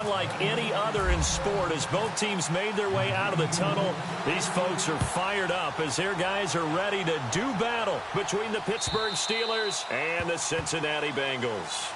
unlike any other in sport as both teams made their way out of the tunnel. These folks are fired up as their guys are ready to do battle between the Pittsburgh Steelers and the Cincinnati Bengals.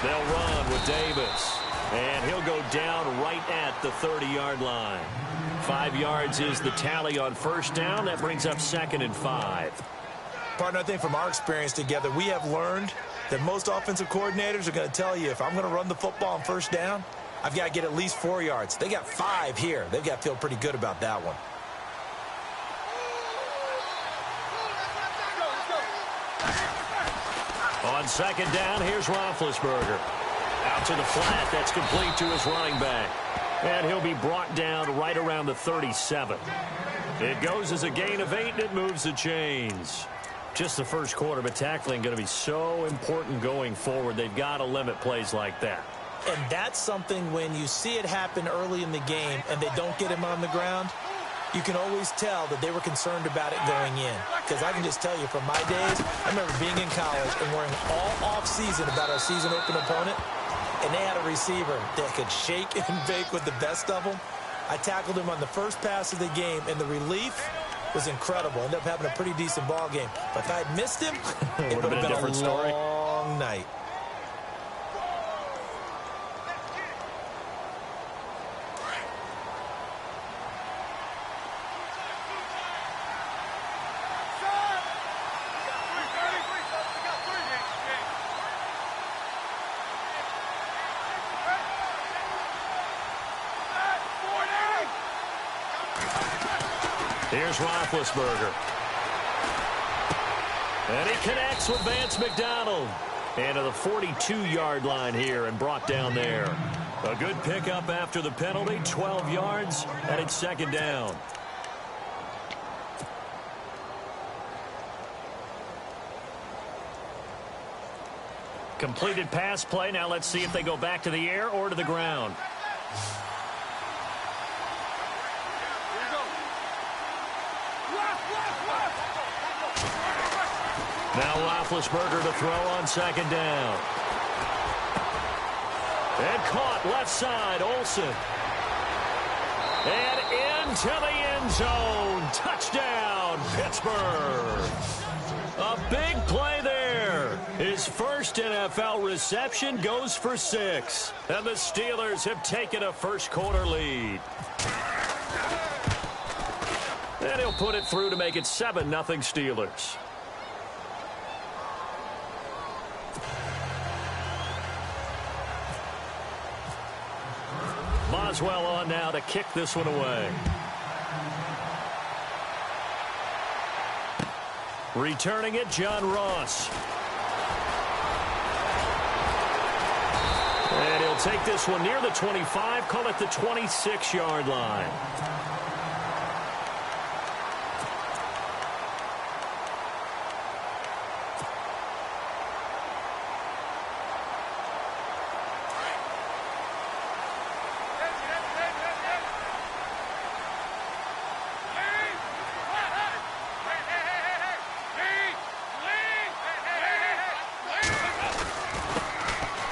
They'll run with Davis, and he'll go down right at the 30-yard line. 5 yards is the tally on first down. That brings up 2nd and 5. Partner, I think from our experience together, we have learned that most offensive coordinators are going to tell you, if I'm going to run the football on first down, I've got to get at least 4 yards. They got 5 here. They've got to feel pretty good about that one. On 2nd down, here's Roethlisberger. Out to the flat. That's complete to his running back. And he'll be brought down right around the 37. It goes as a gain of 8, and it moves the chains. Just the first quarter, but tackling going to be so important going forward. They've got to limit plays like that. And that's something when you see it happen early in the game and they don't get him on the ground, you can always tell that they were concerned about it going in. Because I can just tell you from my days, I remember being in college and worrying all off-season about our season-open opponent, and they had a receiver that could shake and bake with the best of them. I tackled him on the first pass of the game, and the relief was incredible. Ended up having a pretty decent ball game. But if I had missed him, it would have been a different story. Long night. Here's Roethlisberger. And he connects with Vance McDonald. And to the 42-yard line here and brought down there. A good pickup after the penalty, 12 yards, and it's 2nd down. Completed pass play. Now let's see if they go back to the air or to the ground. Now Roethlisberger to throw on 2nd down. And caught left side, Olsen. And into the end zone. Touchdown, Pittsburgh. A big play there. His first NFL reception goes for 6. And the Steelers have taken a first quarter lead. And he'll put it through to make it 7-0 Steelers. Boswell on now to kick this one away. Returning it, John Ross. And he'll take this one near the 25, call it the 26-yard line.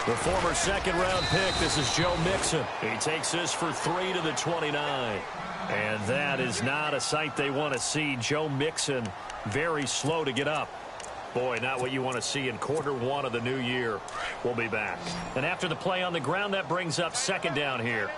The former second-round pick, this is Joe Mixon. He takes this for 3 to the 29. And that is not a sight they want to see. Joe Mixon very slow to get up. Boy, not what you want to see in quarter 1 of the new year. We'll be back. And after the play on the ground, that brings up 2nd down here.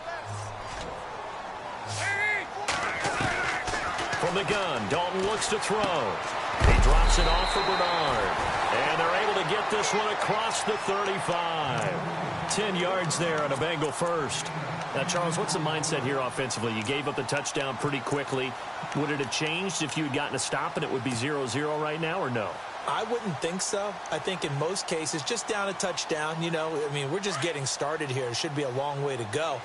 From the gun, Dalton looks to throw. He drops it off for Bernard. And they're able to get this one across the 35. 10 yards there on a Bengal first. Now, Charles, what's the mindset here offensively? You gave up the touchdown pretty quickly. Would it have changed if you had gotten a stop and it would be 0-0 right now, or no? I wouldn't think so. I think in most cases, just down a touchdown, you know, I mean, we're just getting started here. It should be a long way to go.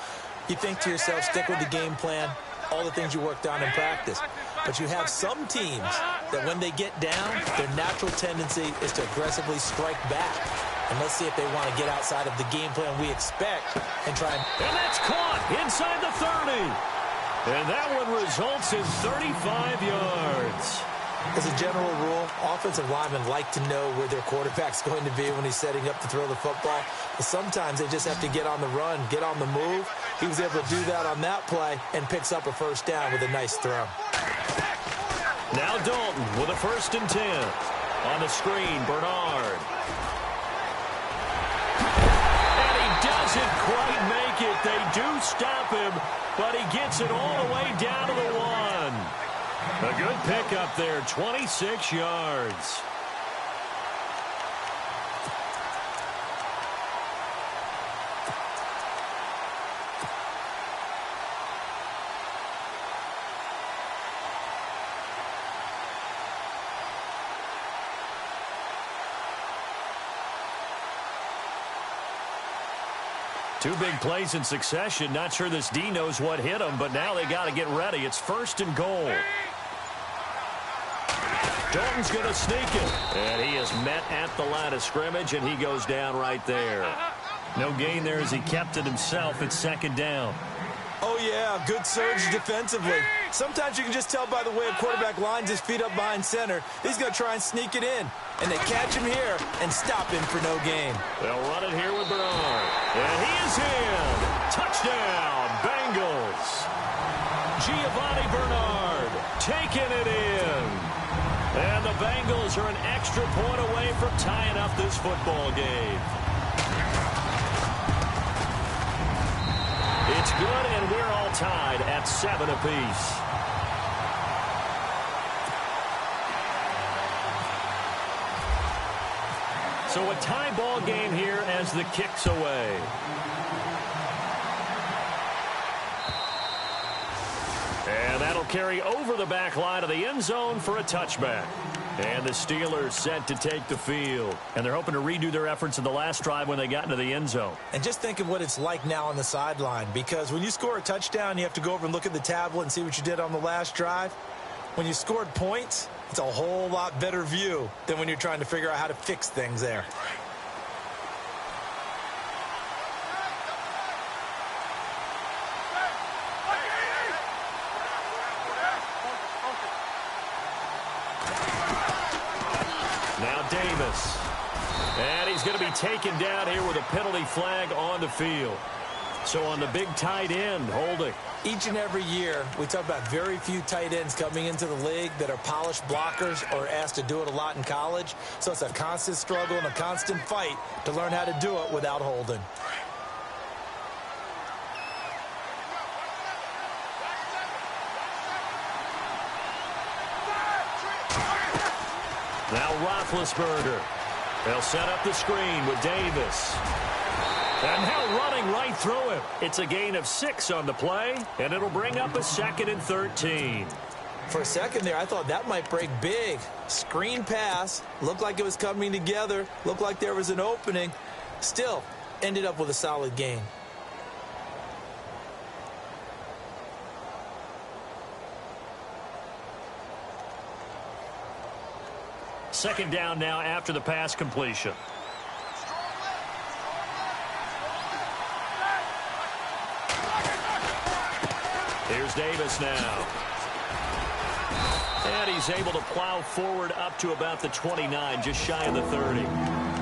You think to yourself, stick with the game plan. all the things you worked on in practice. But you have some teams that when they get down, their natural tendency is to aggressively strike back. And let's see if they want to get outside of the game plan we expect and try and... And that's caught inside the 30. And that one results in 35 yards. As a general rule, offensive linemen like to know where their quarterback's going to be when he's setting up to throw the football. But sometimes they just have to get on the run, get on the move. He was able to do that on that play and picks up a first down with a nice throw. Now Dalton with a 1st and 10. On the screen, Bernard. And he doesn't quite make it. They do stop him, but he gets it all the way down to the 1. A good pickup there, 26 yards. Two big plays in succession. Not sure this D knows what hit him, but now they got to get ready. It's 1st and goal. Dalton's going to sneak it. And he is met at the line of scrimmage, and he goes down right there. No gain there as he kept it himself. It's 2nd down. Oh, yeah, good surge defensively. Sometimes you can just tell by the way a quarterback lines his feet up behind center. He's going to try and sneak it in. And they catch him here and stop him for no gain. They'll run it here with Bernard. And he is in. Touchdown, Bengals. Giovanni Bernard taking it in. And the Bengals are an extra point away from tying up this football game. It's good, and we're all tied at 7 apiece. So a tie ball game here as the kick's away. And that'll carry over the back line of the end zone for a touchback. And the Steelers set to take the field. And they're hoping to redo their efforts in the last drive when they got into the end zone. And just think of what it's like now on the sideline. Because when you score a touchdown, you have to go over and look at the tablet and see what you did on the last drive. When you scored points, it's a whole lot better view than when you're trying to figure out how to fix things there. Now Davis. And he's going to be taken down here with a penalty flag on the field. So on the big tight end, holding. Each and every year, we talk about very few tight ends coming into the league that are polished blockers or asked to do it a lot in college. So it's a constant struggle and a constant fight to learn how to do it without holding. Now Roethlisberger. They'll set up the screen with Davis. And now running right through him. It's a gain of 6 on the play, and it'll bring up a 2nd and 13. For a second there, I thought that might break big. Screen pass. Looked like it was coming together. Looked like there was an opening. Still, ended up with a solid gain. Second down now after the pass completion. Here's Davis now. And he's able to plow forward up to about the 29, just shy of the 30.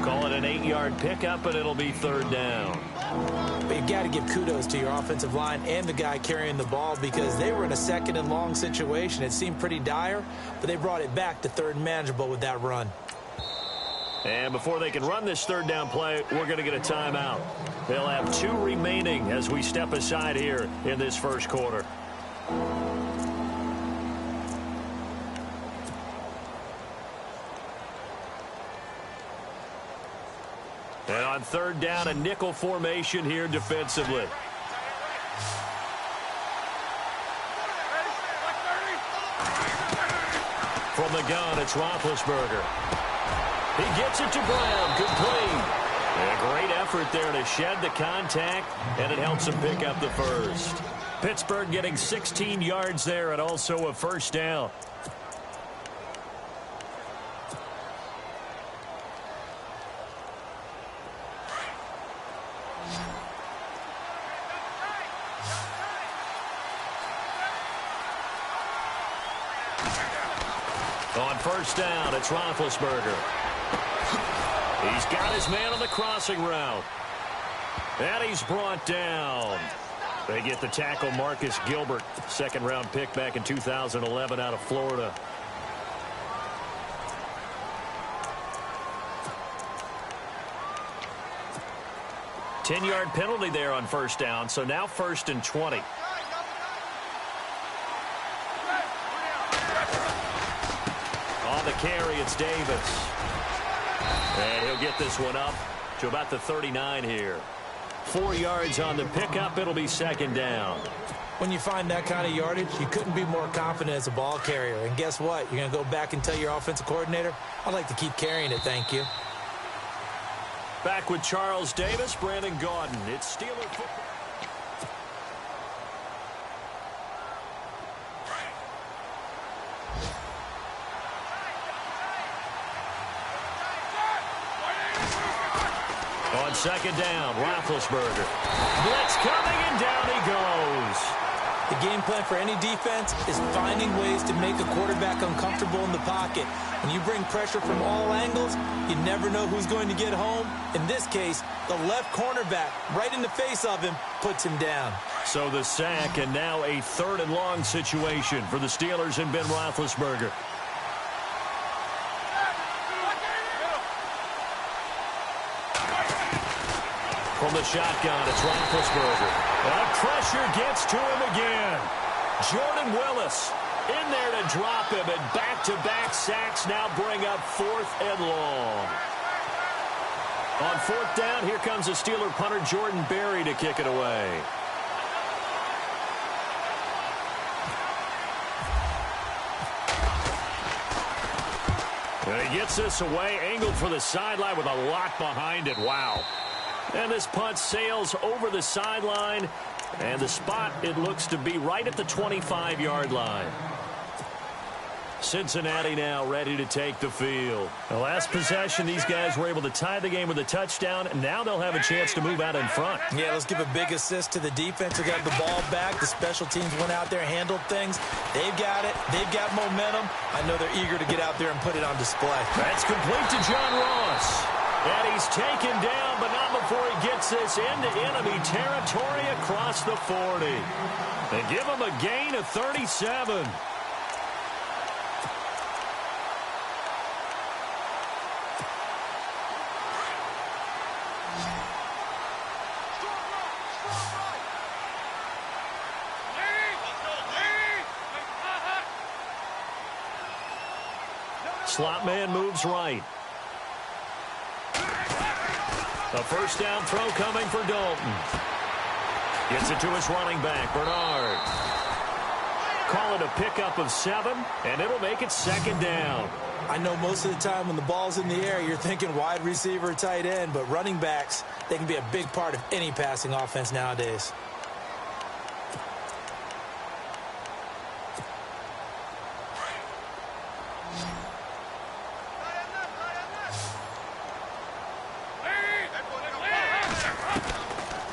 Call it an 8-yard pickup, and it'll be 3rd down. But you've got to give kudos to your offensive line and the guy carrying the ball because they were in a 2nd and long situation. It seemed pretty dire, but they brought it back to 3rd and manageable with that run. And before they can run this 3rd down play, we're going to get a timeout. They'll have 2 remaining as we step aside here in this first quarter. And on 3rd down, a nickel formation here defensively. From the gun, it's Roethlisberger. He gets it to Brown. Complete. And a great effort there to shed the contact, and it helps him pick up the first. Pittsburgh getting 16 yards there and also a first down. On first down, it's Roethlisberger. He's got his man on the crossing route. And he's brought down. They get the tackle, Marcus Gilbert, second-round pick back in 2011 out of Florida. Ten-yard penalty there on first down, so now first and 20. On the carry, it's Davis. And he'll get this one up to about the 39 here. 4 yards on the pickup. It'll be second down. When you find that kind of yardage, you couldn't be more confident as a ball carrier. And guess what? You're going to go back and tell your offensive coordinator, I'd like to keep carrying it, thank you. Back with Charles Davis, Brandon Gaudin. It's Steeler football. On second down, Roethlisberger. Blitz coming, and down he goes. The game plan for any defense is finding ways to make a quarterback uncomfortable in the pocket. When you bring pressure from all angles, you never know who's going to get home. In this case, the left cornerback, right in the face of him, puts him down. So the sack, and now a third and long situation for the Steelers and Ben Roethlisberger. From the shotgun, it's Roethlisberger. That pressure gets to him again. Jordan Willis in there to drop him, and back-to-back sacks now bring up fourth and long. On fourth down, here comes the Steeler punter Jordan Berry to kick it away. And he gets this away, angled for the sideline with a lot behind it. Wow. And this punt sails over the sideline, and the spot, it looks to be right at the 25-yard line. Cincinnati now ready to take the field. The last possession, these guys were able to tie the game with a touchdown, and now they'll have a chance to move out in front. Yeah, let's give a big assist to the defense who got the ball back. The special teams went out there and handled things. They've got it. They've got momentum. I know they're eager to get out there and put it on display. That's complete to John Ross. And he's taken down, but not before he gets this into enemy territory across the 40. They give him a gain of 37. Slot man moves right. A first down throw coming for Dalton. Gets it to his running back, Bernard. Call it a pickup of 7, and it'll make it second down. I know most of the time when the ball's in the air, you're thinking wide receiver, tight end, but running backs, they can be a big part of any passing offense nowadays.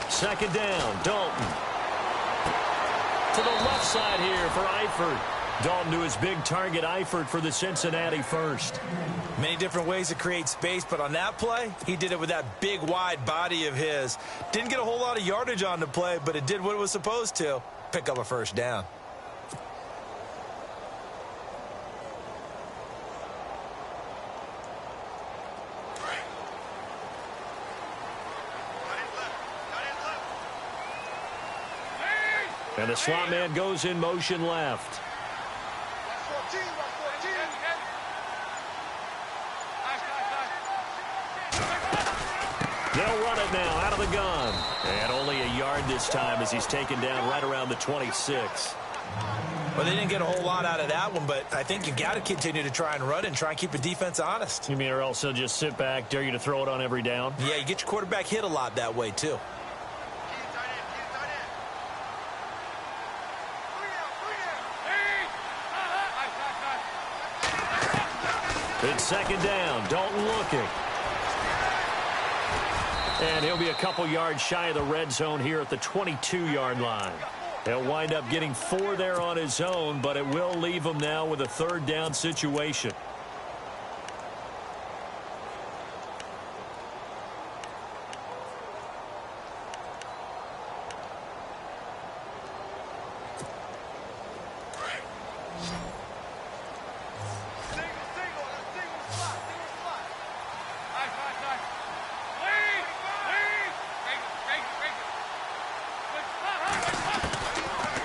Second down, Dalton. To the left side here for Eifert. Dalton to his big target, Eifert, for the Cincinnati first. Many different ways to create space, but on that play, he did it with that big, wide body of his. Didn't get a whole lot of yardage on the play, but it did what it was supposed to. Pick up a first down. And the slot man goes in motion left. They'll run it now out of the gun. And only a yard this time as he's taken down right around the 26. Well, they didn't get a whole lot out of that one, but I think you got to continue to try and run and try and keep the defense honest. You mean or else they'll just sit back, dare you to throw it on every down? Yeah, you get your quarterback hit a lot that way, too. It's second down. Dalton looking. And he'll be a couple yards shy of the red zone here at the 22-yard line. He'll wind up getting 4 there on his own, but it will leave him now with a third down situation.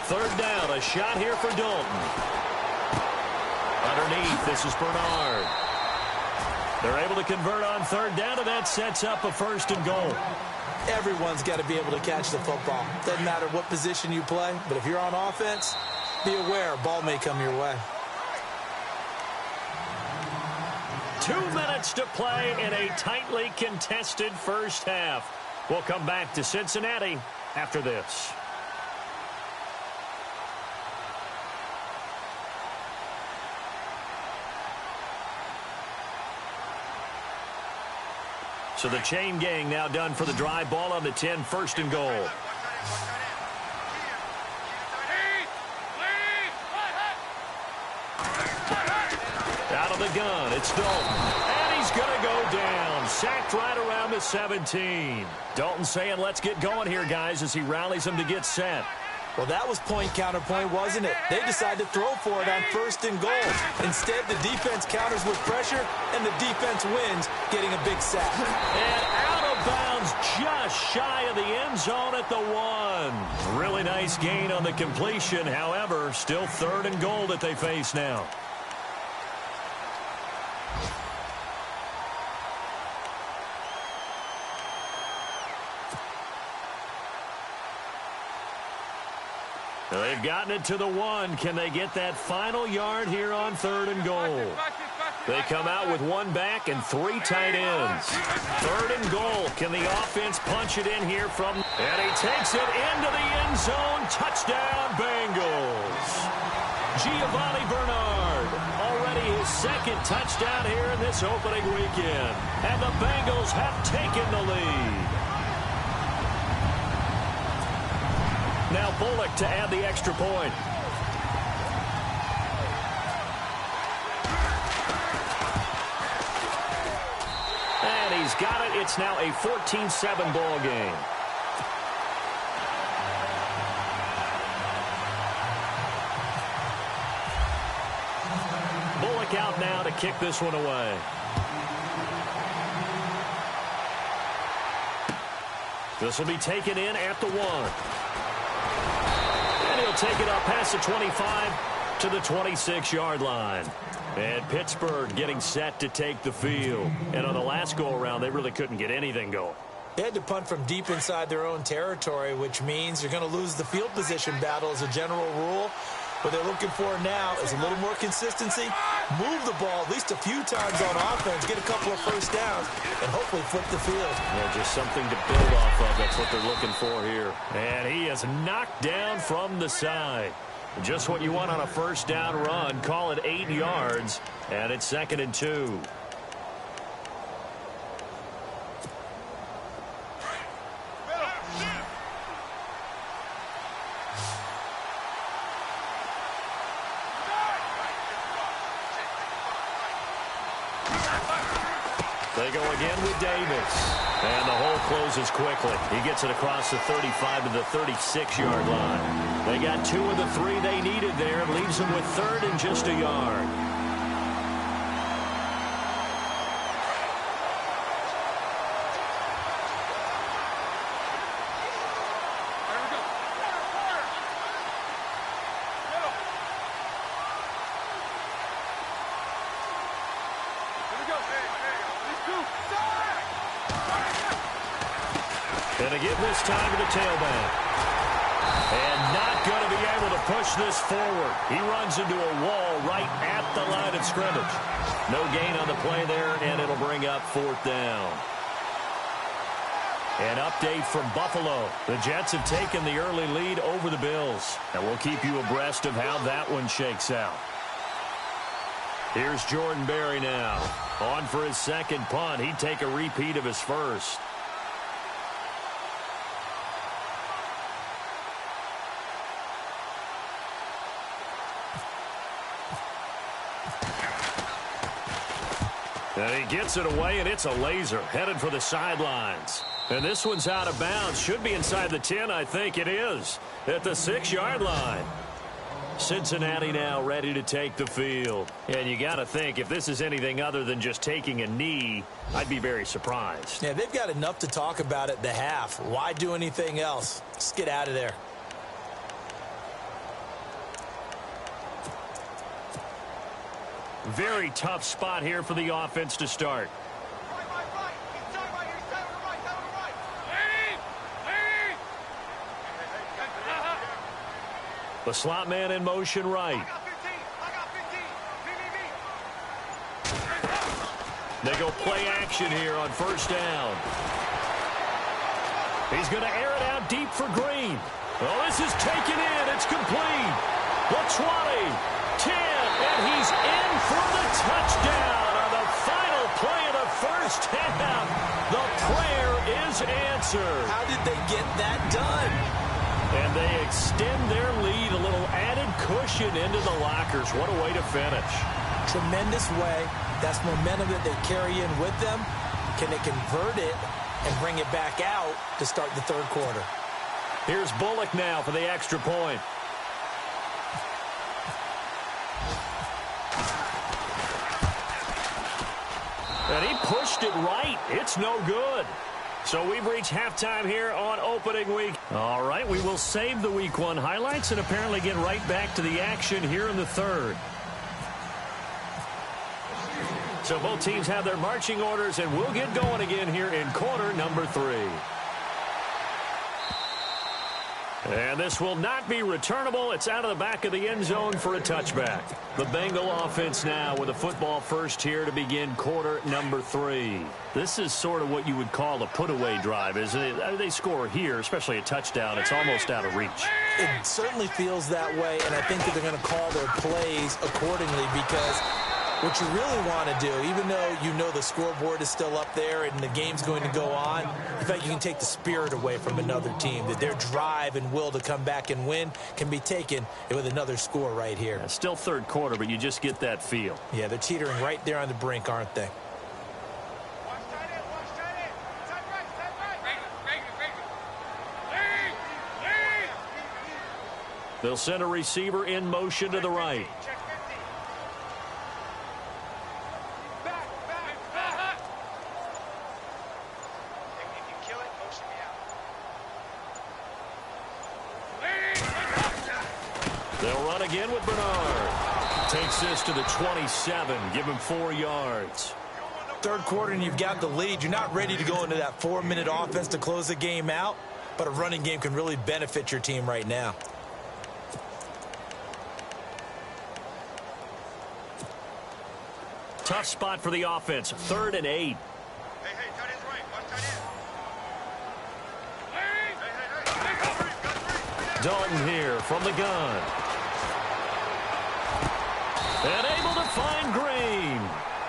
Third down, a shot here for Dalton. Underneath, this is Bernard. They're able to convert on third down, and that sets up a first and goal. Everyone's got to be able to catch the football. Doesn't matter what position you play, but if you're on offense, be aware a ball may come your way. 2 minutes to play in a tightly contested first half. We'll come back to Cincinnati after this. So the chain gang now done for the drive. Ball on the 10, first and goal. Out of the gun, it's Dalton. And he's going to go down. Sacked right around the 17. Dalton saying, let's get going here, guys, as he rallies them to get set. Well, that was point counterpoint, wasn't it? They decided to throw for it on first and goal. Instead, the defense counters with pressure, and the defense wins, getting a big sack. And out of bounds, just shy of the end zone at the 1. Really nice gain on the completion. However, still third and goal that they face now. They've gotten it to the 1. Can they get that final yard here on third and goal? They come out with 1 back and 3 tight ends. Third and goal. Can the offense punch it in here from... And he takes it into the end zone. Touchdown, Bengals. Giovanni Bernard. Already his second touchdown here in this opening weekend. And the Bengals have taken the lead. Now Bullock to add the extra point. And he's got it. It's now a 14-7 ball game. Bullock out now to kick this one away. This will be taken in at the 1. He'll take it up past the 25 to the 26-yard line. And Pittsburgh getting set to take the field. And on the last go-around, they really couldn't get anything going. They had to punt from deep inside their own territory, which means you're going to lose the field position battle as a general rule. What they're looking for now is a little more consistency, move the ball at least a few times on offense, get a couple of first downs, and hopefully flip the field. Yeah, just something to build off of. That's what they're looking for here. And he is knocked down from the side. Just what you want on a first down run. Call it 8 yards, and it's 2nd and 2. They go again with Davis. And the hole closes quickly. He gets it across the 35 to the 36-yard line. They got 2 of the 3 they needed there. Leaves them with 3rd and just a yard. And again this time to the tailback. And not going to be able to push this forward. He runs into a wall right at the line of scrimmage. No gain on the play there, and it'll bring up 4th down. An update from Buffalo. The Jets have taken the early lead over the Bills. And we'll keep you abreast of how that one shakes out. Here's Jordan Berry now. On for his second punt. He'd take a repeat of his first. And he gets it away, and it's a laser. Headed for the sidelines. And this one's out of bounds. Should be inside the 10, I think it is. At the 6-yard line. Cincinnati now ready to take the field. And you got to think, if this is anything other than just taking a knee, I'd be very surprised. Yeah, they've got enough to talk about at the half. Why do anything else? Just get out of there. Very tough spot here for the offense to start. The slot man in motion right. They go play action here on first down. He's going to air it out deep for Green. Oh, this is taken in. It's complete. The 20, 10, and he's in for the touchdown on the final play of the first half. The prayer is answered. How did they get that done? And they extend their lead, a little added cushion into the lockers. What a way to finish. Tremendous way. That's momentum that they carry in with them. Can they convert it and bring it back out to start the third quarter? Here's Bullock now for the extra point. And he pushed it right. It's no good. So we've reached halftime here on opening week. All right, we will save the week 1 highlights and apparently get right back to the action here in the third. So both teams have their marching orders, and we'll get going again here in quarter number 3. And this will not be returnable. It's out of the back of the end zone for a touchback. The Bengal offense now with a football first here to begin quarter number 3. This is sort of what you would call a put-away drive, isn't it? They score here, especially a touchdown. It's almost out of reach. It certainly feels that way, and I think that they're going to call their plays accordingly because what you really want to do, even though you know the scoreboard is still up there and the game's going to go on, in fact, you can take the spirit away from another team, that their drive and will to come back and win can be taken with another score right here. Yeah, still third quarter, but you just get that feel. Yeah, they're teetering right there on the brink, aren't they? They'll send a receiver in motion to the right. They'll run again with Bernard. Takes this to the 27. Give him 4 yards. Third quarter and you've got the lead. You're not ready to go into that 4-minute offense to close the game out, but a running game can really benefit your team right now. Tough spot for the offense. 3rd and 8. Dalton here from the gun. And able to find Green.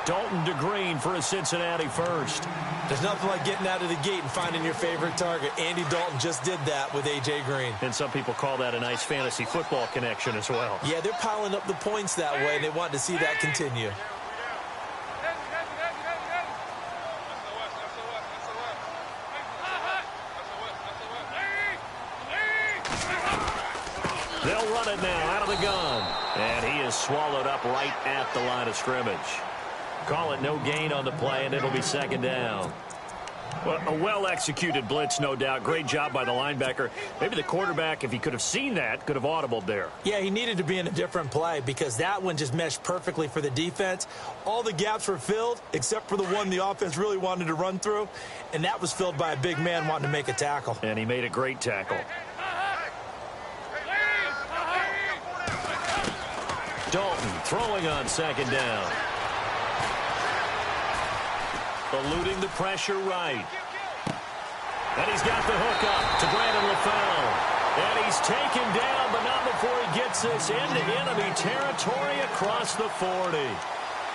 Dalton to Green for a Cincinnati first. There's nothing like getting out of the gate and finding your favorite target. Andy Dalton just did that with A.J. Green. And some people call that a nice fantasy football connection as well. Yeah, they're piling up the points that way, and they want to see that continue. They'll run it now out of the gun. And he is swallowed up right at the line of scrimmage. Call it no gain on the play, and it'll be 2nd down. Well, a well-executed blitz, no doubt. Great job by the linebacker. Maybe the quarterback, if he could have seen that, could have audibled there. Yeah, he needed to be in a different play because that one just meshed perfectly for the defense. All the gaps were filled except for the one the offense really wanted to run through, and that was filled by a big man wanting to make a tackle. And he made a great tackle. Dalton throwing on 2nd down. Eluding the pressure right. And he's got the hook up to Brandon LaFell. And he's taken down, but not before he gets this into enemy territory across the 40.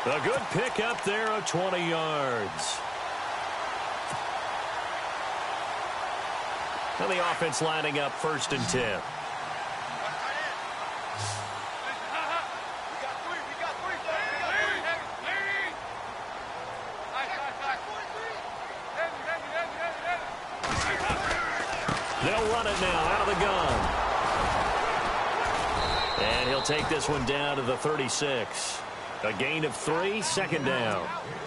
A good pick up there of 20 yards. And the offense lining up 1st and 10. They'll run it now out of the gun. And he'll take this one down to the 36. A gain of 3, 2nd down.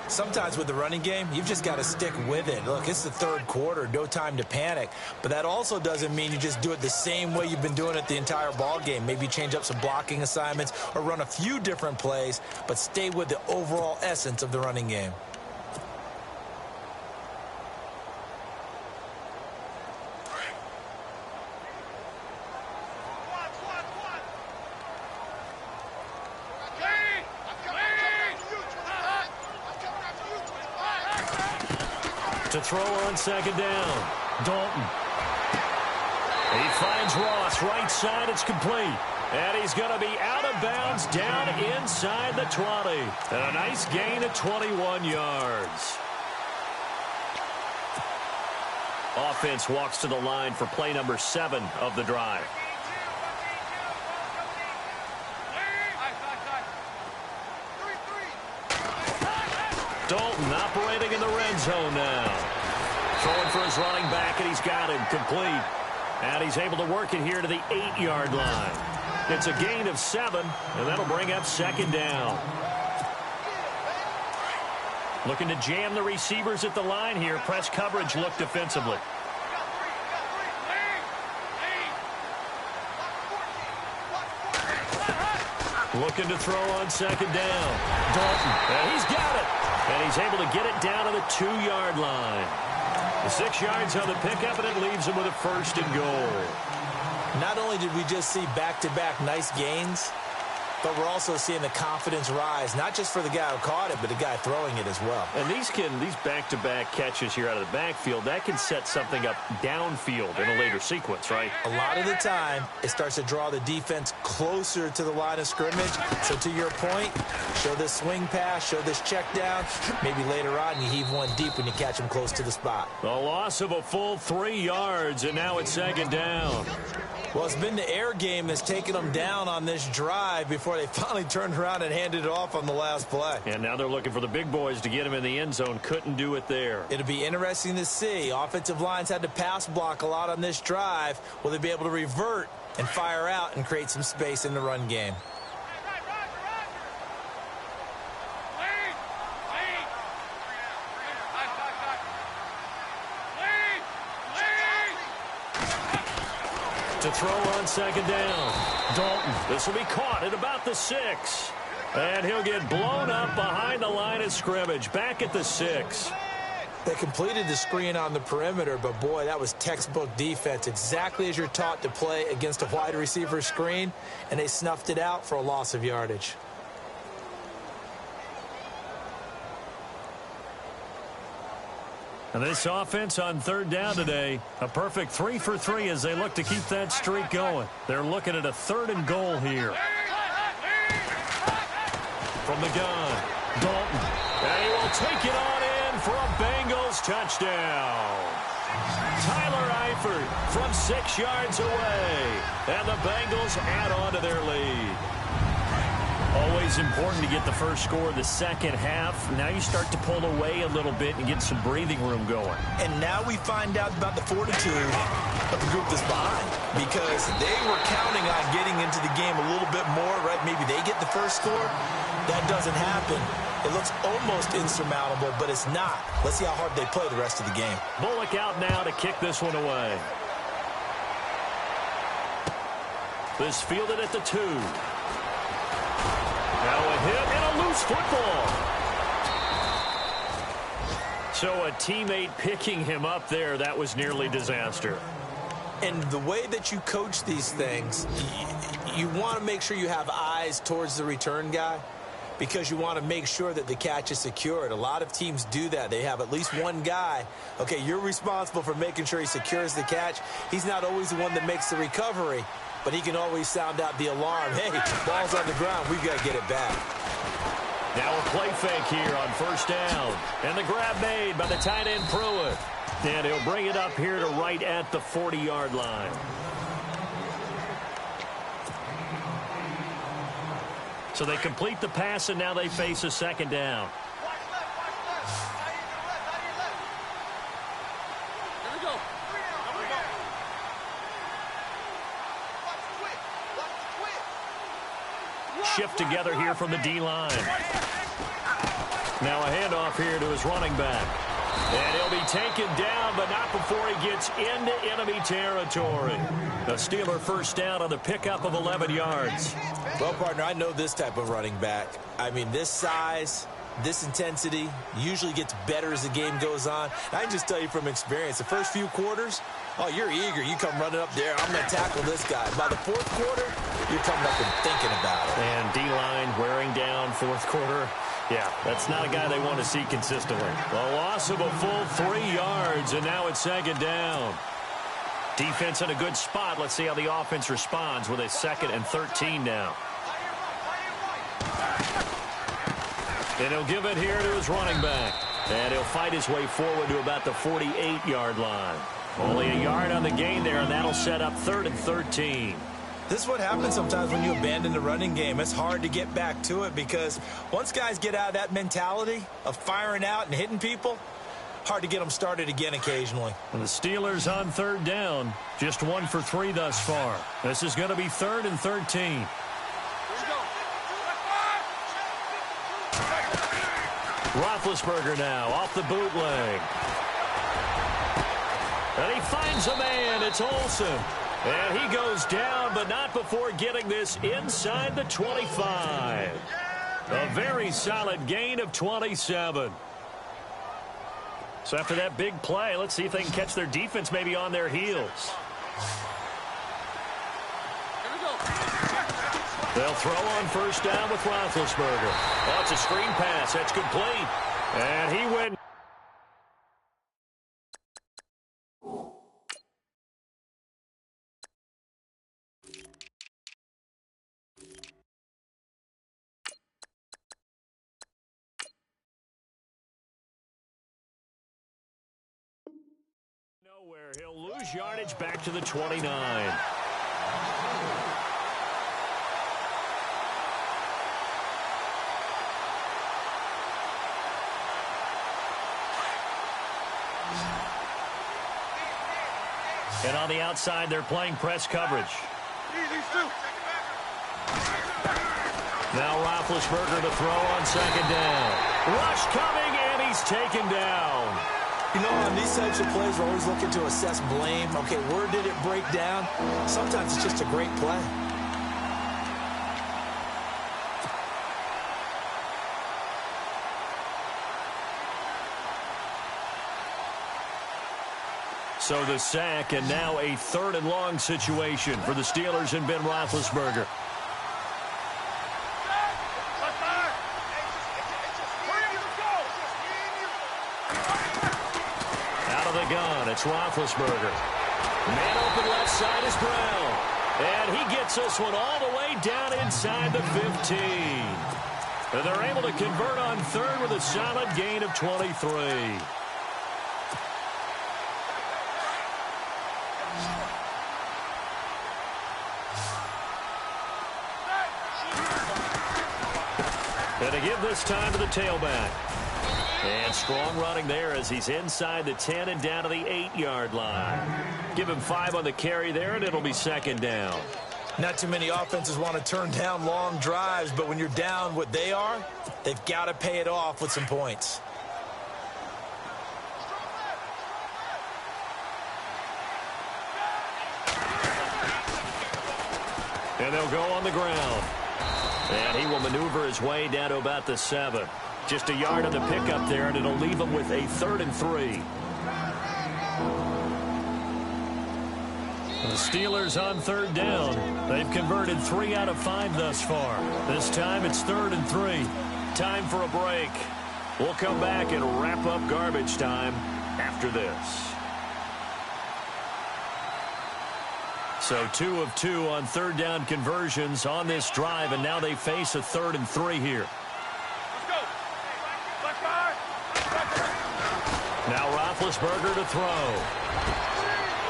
Sometimes with the running game, you've just got to stick with it. Look, it's the 3rd quarter, no time to panic. But that also doesn't mean you just do it the same way you've been doing it the entire ball game. Maybe change up some blocking assignments or run a few different plays, but stay with the overall essence of the running game. To throw on 2nd down. Dalton. He finds Ross right side. It's complete. And he's going to be out of bounds down inside the 20. And a nice gain of 21 yards. Offense walks to the line for play number 7 of the drive. Dalton operating in the red zone now. Throwing for his running back, and he's got him complete. And he's able to work it here to the 8-yard line. It's a gain of 7, and that'll bring up 2nd down. Looking to jam the receivers at the line here. Press coverage look defensively. Looking to throw on 2nd down. Dalton, and he's got it. And he's able to get it down to the 2-yard line. The 6 yards on the pickup, and it leaves him with a 1st and goal. Not only did we just see back-to-back nice gains, but we're also seeing the confidence rise, not just for the guy who caught it, but the guy throwing it as well. And these back-to-back catches here out of the backfield, that can set something up downfield in a later sequence, right? A lot of the time, it starts to draw the defense closer to the line of scrimmage. So to your point, show this swing pass, show this check down. Maybe later on, you heave one deep when you catch him close to the spot. A loss of a full 3 yards, and now it's 2nd down. Well, it's been the air game that's taken them down on this drive before they finally turned around and handed it off on the last play. And now they're looking for the big boys to get him in the end zone. Couldn't do it there. It'll be interesting to see. Offensive lines had to pass block a lot on this drive. Will they be able to revert and fire out and create some space in the run game? To throw on 2nd down. Dalton. This will be caught at about the 6. And he'll get blown up behind the line of scrimmage. Back at the 6. They completed the screen on the perimeter, but boy, that was textbook defense. Exactly as you're taught to play against a wide receiver screen, and they snuffed it out for a loss of yardage. And this offense on 3rd down today, a perfect 3 for 3 as they look to keep that streak going. They're looking at a 3rd and goal here. From the gun, Dalton. And he will take it on in for a Bengals touchdown. Tyler Eifert from 6 yards away. And the Bengals add on to their lead. Always important to get the first score of the second half. Now you start to pull away a little bit and get some breathing room going. And now we find out about the fortitude of the group that's behind, because they were counting on getting into the game a little bit more, right? Maybe they get the first score. That doesn't happen. It looks almost insurmountable, but it's not. Let's see how hard they play the rest of the game. Bullock out now to kick this one away. This fielded at the 2. Now a hit and a loose football. So a teammate picking him up there, that was nearly disaster. And the way that you coach these things, you want to make sure you have eyes towards the return guy, because you want to make sure that the catch is secured. A lot of teams do that. They have at least one guy. Okay, you're responsible for making sure he secures the catch. He's not always the one that makes the recovery, but he can always sound out the alarm. Hey, ball's on the ground. We've got to get it back. Now a play fake here on first down. And the grab made by the tight end Pruitt. And he'll bring it up here to right at the 40-yard line. So they complete the pass, and now they face a second down. Shift together here from the D-line. Now a handoff here to his running back. And he'll be taken down, but not before he gets into enemy territory. The Steeler first down on the pickup of 11 yards. Well, partner, I know this type of running back. I mean, this size, this intensity usually gets better as the game goes on. I can just tell you from experience, the first few quarters, oh, you're eager. You come running up there, I'm going to tackle this guy. By the fourth quarter, you're coming up and thinking about it. And D-line wearing down fourth quarter. Yeah, that's not a guy they want to see consistently. A loss of a full 3 yards, and now it's second down. Defense in a good spot. Let's see how the offense responds with a 2nd and 13 now. And he'll give it here to his running back. And he'll fight his way forward to about the 48-yard line. Only a yard on the gain there, and that'll set up 3rd and 13. This is what happens sometimes when you abandon the running game. It's hard to get back to it because once guys get out of that mentality of firing out and hitting people, hard to get them started again occasionally. And the Steelers on 3rd down, just 1 for 3 thus far. This is going to be 3rd and 13. Roethlisberger now off the bootleg. And he finds a man. It's Olsen. And he goes down, but not before getting this inside the 25. A very solid gain of 27. So after that big play, let's see if they can catch their defense maybe on their heels. They'll throw on first down with Roethlisberger. Oh, it's a screen pass. That's complete. And he went. Nowhere. He'll lose yardage back to the 29. And on the outside, they're playing press coverage. Now Roethlisberger to throw on second down. Rush coming, and he's taken down. You know, on these types of plays, we're always looking to assess blame. Okay, where did it break down? Sometimes it's just a great play. So the sack, and now a 3rd and long situation for the Steelers and Ben Roethlisberger. Out of the gun, it's Roethlisberger. Man open left side is Brown. And he gets this one all the way down inside the 15. And they're able to convert on 3rd with a solid gain of 23. And to give this time to the tailback. And strong running there as he's inside the 10 and down to the 8-yard line. Give him 5 on the carry there, and it'll be second down. Not too many offenses want to turn down long drives, but when you're down what they are, they've got to pay it off with some points. And they'll go on the ground. And he will maneuver his way down to about the 7. Just a yard on the pickup there, and it'll leave him with a 3rd and 3. The Steelers on 3rd down. They've converted 3 out of 5 thus far. This time it's 3rd and 3. Time for a break. We'll come back and wrap up garbage time after this. So 2 of 2 on 3rd down conversions on this drive, and now they face a 3rd and 3 here. Now Roethlisberger to throw.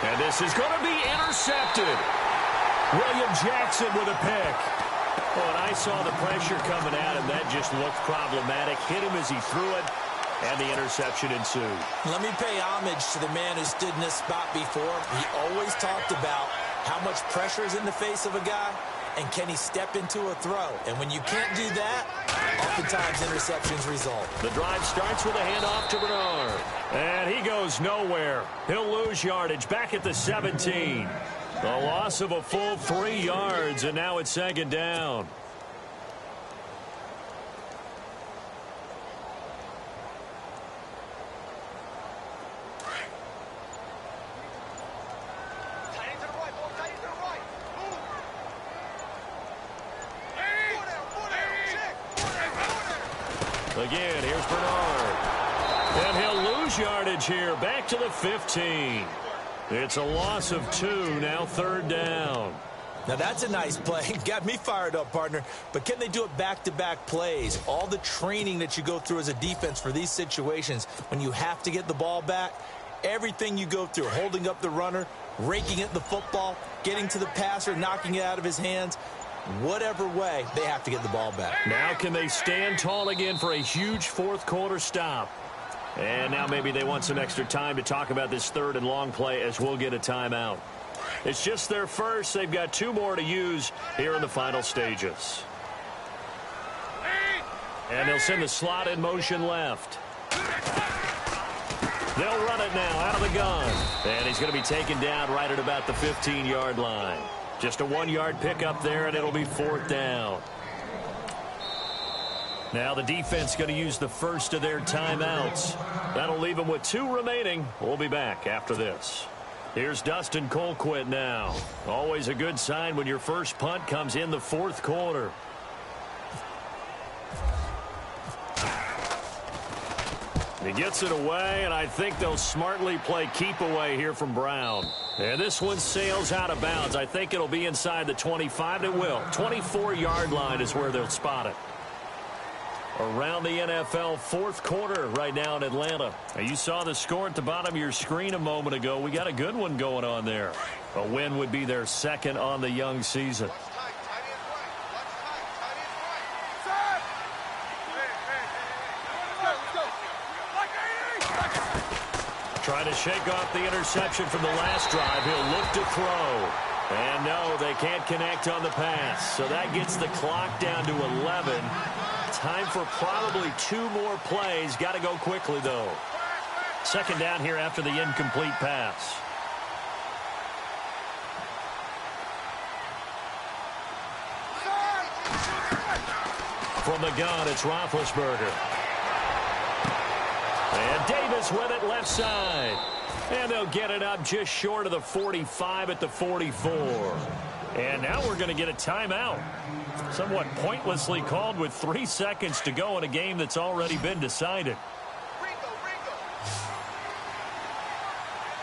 And this is going to be intercepted. William Jackson with a pick. Well, and I saw the pressure coming at him. That just looked problematic. Hit him as he threw it, and the interception ensued. Let me pay homage to the man who stood in this spot before. He always talked about how much pressure is in the face of a guy, and can he step into a throw? And when you can't do that, oftentimes interceptions result. The drive starts with a handoff to Bernard. And he goes nowhere. He'll lose yardage back at the 17. The loss of a full 3 yards, and now it's second down. Again, here's Bernard. And he'll lose yardage here, back to the 15. It's a loss of 2, now third down. Now that's a nice play. Got me fired up, partner. But can they do it back-to-back plays? All the training that you go through as a defense for these situations, when you have to get the ball back, everything you go through, holding up the runner, raking at the football, getting to the passer, knocking it out of his hands, whatever way, they have to get the ball back. Now can they stand tall again for a huge fourth-quarter stop? And now maybe they want some extra time to talk about this third and long play as we'll get a timeout. It's just their first. They've got 2 more to use here in the final stages. And they'll send the slot in motion left. They'll run it now out of the gun. And he's going to be taken down right at about the 15-yard line. Just a 1-yard pickup there, and it'll be fourth down. Now the defense going to use the first of their timeouts. That'll leave them with 2 remaining. We'll be back after this. Here's Dustin Colquitt now. Always a good sign when your first punt comes in the fourth quarter. He gets it away, and I think they'll smartly play keep away here from Brown. And this one sails out of bounds. I think it'll be inside the 25. It will. 24-yard line is where they'll spot it. Around the NFL fourth quarter right now in Atlanta. Now you saw the score at the bottom of your screen a moment ago. We got a good one going on there. A win would be their second on the young season. Trying to shake off the interception from the last drive. He'll look to throw. And no, they can't connect on the pass. So that gets the clock down to 11. Time for probably 2 more plays. Got to go quickly, though. Second down here after the incomplete pass. From the gun, it's Roethlisberger. And Davis with it left side. And they'll get it up just short of the 45 at the 44. And now we're going to get a timeout. Somewhat pointlessly called with 3 seconds to go in a game that's already been decided.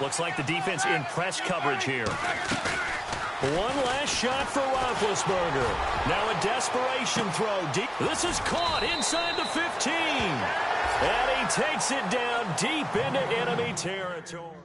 Looks like the defense in press coverage here. One last shot for Roethlisberger. Now a desperation throw deep. This is caught inside the 15. And he takes it down deep into enemy territory.